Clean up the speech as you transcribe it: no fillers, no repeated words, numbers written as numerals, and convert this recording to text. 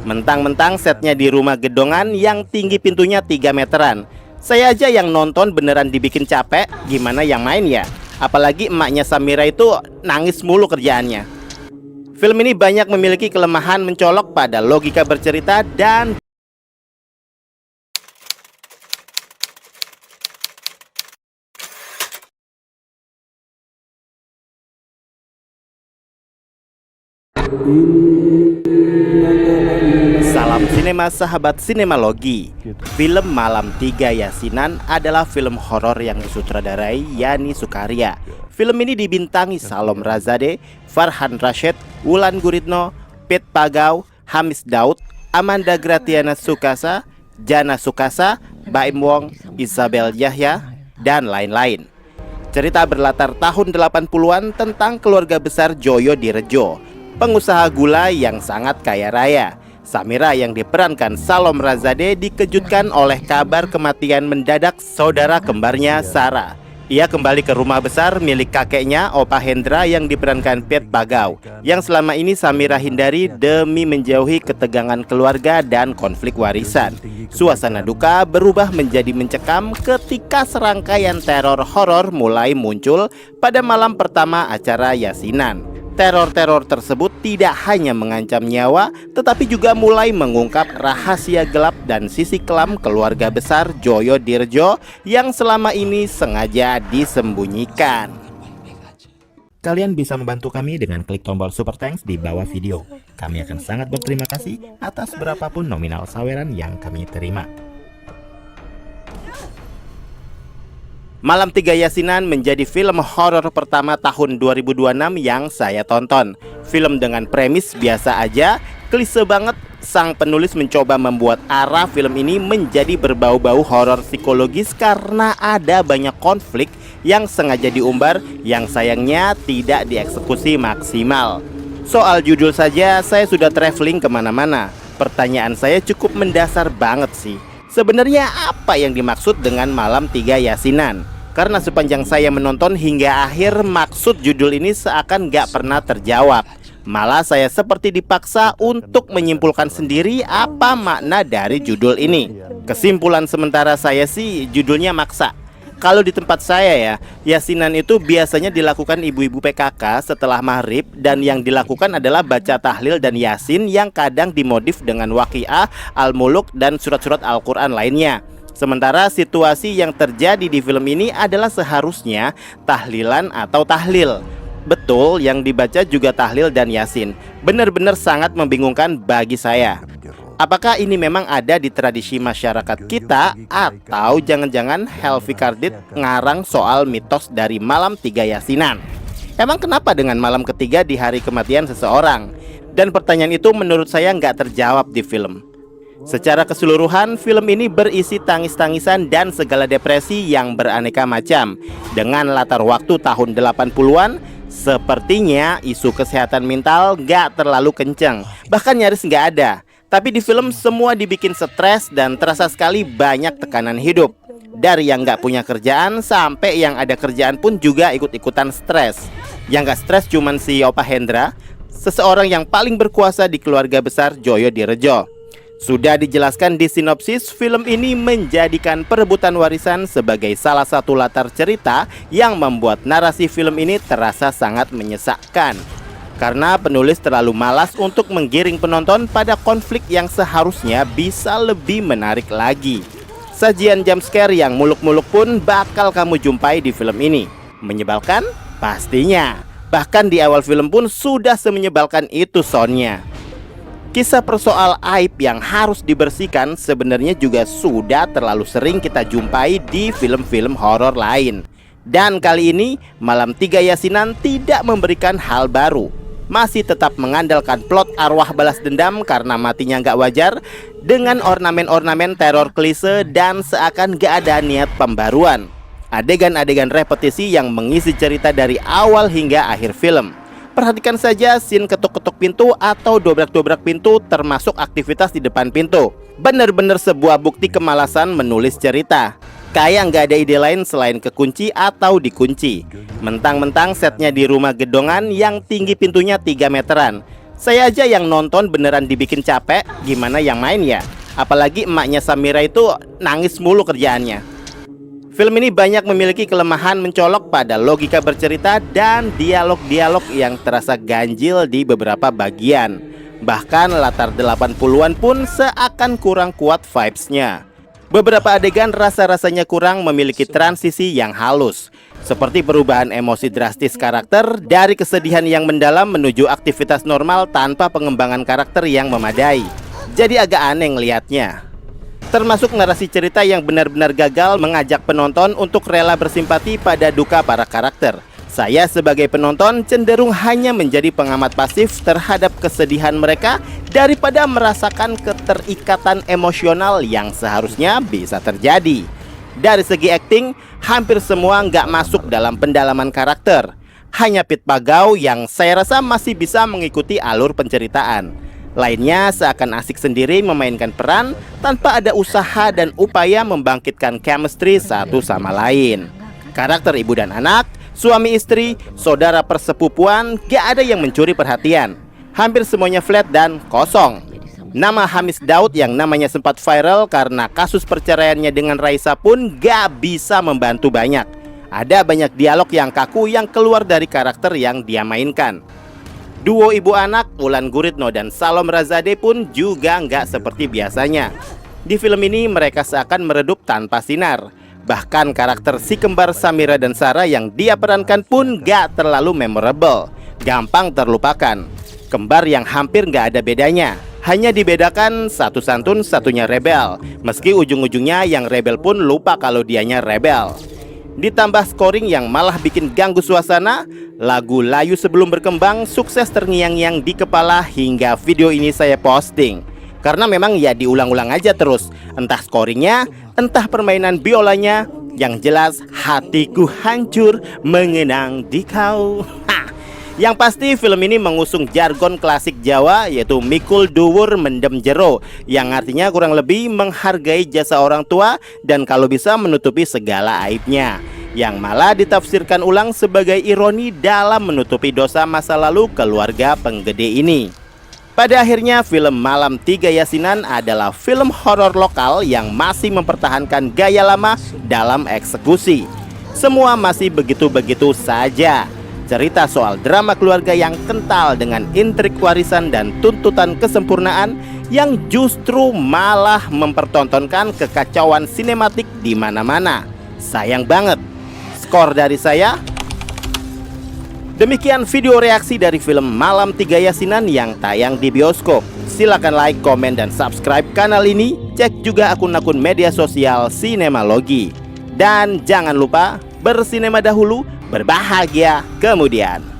Mentang-mentang setnya di rumah gedongan yang tinggi pintunya 3 meteran. Saya aja yang nonton beneran dibikin capek, gimana yang main ya? Apalagi emaknya Samira itu nangis mulu kerjaannya. Film ini banyak memiliki kelemahan mencolok pada logika bercerita dan salam sinema sahabat sinemalogi. Film Malam 3 Yasinan adalah film horor yang disutradarai Yani Sukaria. Film ini dibintangi Salom Razade, Farhan Rashid, Wulan Guritno, Pit Pagau, Hamis Daud, Amanda Gratiana Sukasa, Jana Sukasa, Baim Wong, Isabel Yahya, dan lain-lain. Cerita berlatar tahun 80-an tentang keluarga besar Joyo Direjo, pengusaha gula yang sangat kaya raya. Samira yang diperankan Salom Razade dikejutkan oleh kabar kematian mendadak saudara kembarnya Sarah. Ia kembali ke rumah besar milik kakeknya Opa Hendra yang diperankan Pit Pagau, yang selama ini Samira hindari demi menjauhi ketegangan keluarga dan konflik warisan. Suasana duka berubah menjadi mencekam ketika serangkaian teror horor mulai muncul pada malam pertama acara Yasinan. Teror-teror tersebut tidak hanya mengancam nyawa, tetapi juga mulai mengungkap rahasia gelap dan sisi kelam keluarga besar Joyo Dirjo yang selama ini sengaja disembunyikan. Kalian bisa membantu kami dengan klik tombol super thanks di bawah video. Kami akan sangat berterima kasih atas berapapun nominal saweran yang kami terima. Malam 3 Yasinan menjadi film horor pertama tahun 2026 yang saya tonton. Film dengan premis biasa aja, klise banget. Sang penulis mencoba membuat arah film ini menjadi berbau-bau horor psikologis karena ada banyak konflik yang sengaja diumbar yang sayangnya tidak dieksekusi maksimal. Soal judul saja saya sudah traveling kemana-mana. Pertanyaan saya cukup mendasar banget sih. Sebenarnya apa yang dimaksud dengan Malam 3 Yasinan? Karena sepanjang saya menonton hingga akhir, maksud judul ini seakan gak pernah terjawab. Malah saya seperti dipaksa untuk menyimpulkan sendiri apa makna dari judul ini. Kesimpulan sementara saya sih judulnya maksa. Kalau di tempat saya ya, Yasinan itu biasanya dilakukan ibu-ibu PKK setelah maghrib, dan yang dilakukan adalah baca tahlil dan yasin yang kadang dimodif dengan waqiah, al-muluk, dan surat-surat Al-Quran lainnya. Sementara situasi yang terjadi di film ini adalah seharusnya tahlilan atau tahlil. Betul, yang dibaca juga tahlil dan yasin. Benar-benar sangat membingungkan bagi saya. Apakah ini memang ada di tradisi masyarakat kita, atau jangan-jangan Helvi Kardit ngarang soal mitos dari Malam 3 Yasinan? Emang kenapa dengan malam ketiga di hari kematian seseorang? Dan pertanyaan itu menurut saya nggak terjawab di film. Secara keseluruhan, film ini berisi tangis-tangisan dan segala depresi yang beraneka macam. Dengan latar waktu tahun 80-an, sepertinya isu kesehatan mental gak terlalu kenceng, bahkan nyaris gak ada. Tapi di film semua dibikin stres dan terasa sekali banyak tekanan hidup. Dari yang gak punya kerjaan sampai yang ada kerjaan pun juga ikut-ikutan stres. Yang gak stres cuman si Opa Hendra, seseorang yang paling berkuasa di keluarga besar Joyo Direjo. Sudah dijelaskan di sinopsis, film ini menjadikan perebutan warisan sebagai salah satu latar cerita yang membuat narasi film ini terasa sangat menyesakkan. Karena penulis terlalu malas untuk menggiring penonton pada konflik yang seharusnya bisa lebih menarik lagi. Sajian jumpscare yang muluk-muluk pun bakal kamu jumpai di film ini. Menyebalkan? Pastinya. Bahkan di awal film pun sudah semenyebalkan itu soundnya. Kisah persoal aib yang harus dibersihkan sebenarnya juga sudah terlalu sering kita jumpai di film-film horor lain. Dan kali ini Malam 3 Yasinan tidak memberikan hal baru. Masih tetap mengandalkan plot arwah balas dendam karena matinya nggak wajar, dengan ornamen-ornamen teror klise dan seakan gak ada niat pembaruan. Adegan-adegan repetisi yang mengisi cerita dari awal hingga akhir film. Perhatikan saja scene ketuk-ketuk pintu atau dobrak-dobrak pintu, termasuk aktivitas di depan pintu. Bener-bener sebuah bukti kemalasan menulis cerita. Kayak nggak ada ide lain selain kekunci atau dikunci. Mentang-mentang setnya di rumah gedongan yang tinggi pintunya 3 meteran. Saya aja yang nonton beneran dibikin capek, gimana yang main ya? Apalagi emaknya Samira itu nangis mulu kerjaannya. Film ini banyak memiliki kelemahan mencolok pada logika bercerita dan dialog-dialog yang terasa ganjil di beberapa bagian. Bahkan latar 80-an pun seakan kurang kuat vibes-nya. Beberapa adegan rasa-rasanya kurang memiliki transisi yang halus, seperti perubahan emosi drastis karakter dari kesedihan yang mendalam menuju aktivitas normal tanpa pengembangan karakter yang memadai. Jadi agak aneh ngelihatnya. Termasuk narasi cerita yang benar-benar gagal mengajak penonton untuk rela bersimpati pada duka para karakter. Saya sebagai penonton cenderung hanya menjadi pengamat pasif terhadap kesedihan mereka daripada merasakan keterikatan emosional yang seharusnya bisa terjadi. Dari segi akting, hampir semua nggak masuk dalam pendalaman karakter. Hanya Pit Pagau yang saya rasa masih bisa mengikuti alur penceritaan. Lainnya seakan asik sendiri memainkan peran tanpa ada usaha dan upaya membangkitkan chemistry satu sama lain. Karakter ibu dan anak, suami istri, saudara persepupuan, gak ada yang mencuri perhatian. Hampir semuanya flat dan kosong. Nama Hamis Daud yang namanya sempat viral karena kasus perceraiannya dengan Raisa pun gak bisa membantu banyak. Ada banyak dialog yang kaku yang keluar dari karakter yang dia mainkan. Duo ibu anak, Ulan Guritno dan Salom Razade pun juga nggak seperti biasanya. Di film ini mereka seakan meredup tanpa sinar. Bahkan karakter si kembar Samira dan Sarah yang dia perankan pun nggak terlalu memorable, gampang terlupakan. Kembar yang hampir nggak ada bedanya. Hanya dibedakan satu santun, satunya rebel. Meski ujung-ujungnya yang rebel pun lupa kalau dianya rebel. Ditambah scoring yang malah bikin ganggu suasana, lagu layu sebelum berkembang sukses terngiang-ngiang di kepala hingga video ini saya posting. Karena memang ya diulang-ulang aja terus. Entah scoringnya, entah permainan biolanya. Yang jelas hatiku hancur mengenang di kau. Yang pasti film ini mengusung jargon klasik Jawa, yaitu mikul duwur mendem jero, yang artinya kurang lebih menghargai jasa orang tua dan kalau bisa menutupi segala aibnya, yang malah ditafsirkan ulang sebagai ironi dalam menutupi dosa masa lalu keluarga penggede ini. Pada akhirnya film Malam Tiga Yasinan adalah film horor lokal yang masih mempertahankan gaya lama dalam eksekusi. Semua masih begitu-begitu saja. Cerita soal drama keluarga yang kental dengan intrik warisan dan tuntutan kesempurnaan yang justru malah mempertontonkan kekacauan sinematik di mana-mana. Sayang banget. Skor dari saya. Demikian video reaksi dari film Malam Tiga Yasinan yang tayang di bioskop. Silakan like, komen, dan subscribe kanal ini. Cek juga akun-akun media sosial Sinemalogi. Dan jangan lupa bersinema dahulu, berbahagia kemudian.